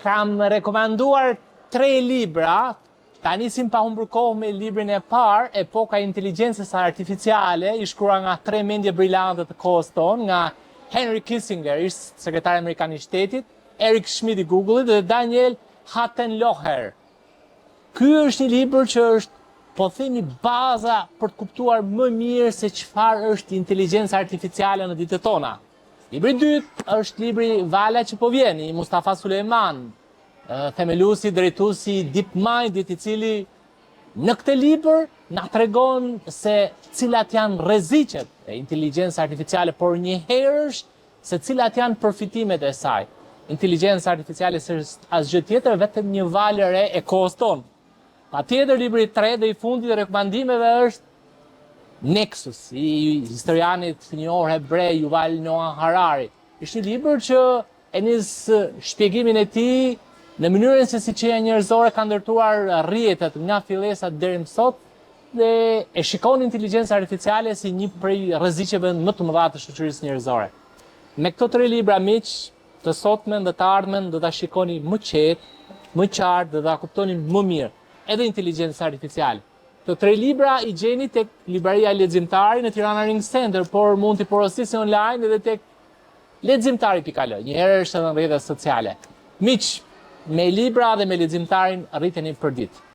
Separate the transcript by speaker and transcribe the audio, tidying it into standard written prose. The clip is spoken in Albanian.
Speaker 1: kam rekomanduar 3 libra, ta nisim pa humbur kohë me librin e parë, Epoka e Inteligjencës Artificiale, i shkruar nga 3 mendje brillante të kohës tonë, nga Henry Kissinger, ish sekretari amerikan i shtetit, Eric Schmidt i Google-it dhe Daniel Hattenlocher. Ky është një libër që është, po themi, baza për të kuptuar më mirë se çfarë është inteligjenca artificiale në ditët tona. Libri i dytë është libri Vala që po vjen, i Mustafa Sulejman, themeluesi, drejtuesi i DeepMind-it, i cili në këtë libër na tregon se cilat janë rreziqet e inteligjencës artificiale, por njëherësh se cilat janë përfitimet e saj. Inteligjenca artificiale s'është asgjë tjetër, vetëm një valë re e kohës tonë. Patjetër libri i tretë dhe i fundit të rekomandimeve është Nexus, i historianit njohur hebrej Yuval Noah Harari. Është një libër që e nis shpjegimin e tij në mënyrën se si qenia njerëzore ka ndërtuar rrjetet nga fillesat deri më sot dhe e shikon inteligjencën artificiale si një prej rreziqeve më të mëdha të shoqërisë njerëzore. Me këto 3 libra miq, të sotmen dhe të ardhmen do ta shikoni më qetë, më qartë dhe ta kuptoni më mirë edhe inteligjencën artificiale. Këto 3 libra i gjeni tek Libraria Leximtari në Tirana Ring Center, por mund t'i porosisni online edhe tek leximtari.al. Njëherë është edhe në rrjetet sociale. Miq, me libra dhe me leximtarin rriteni për ditë.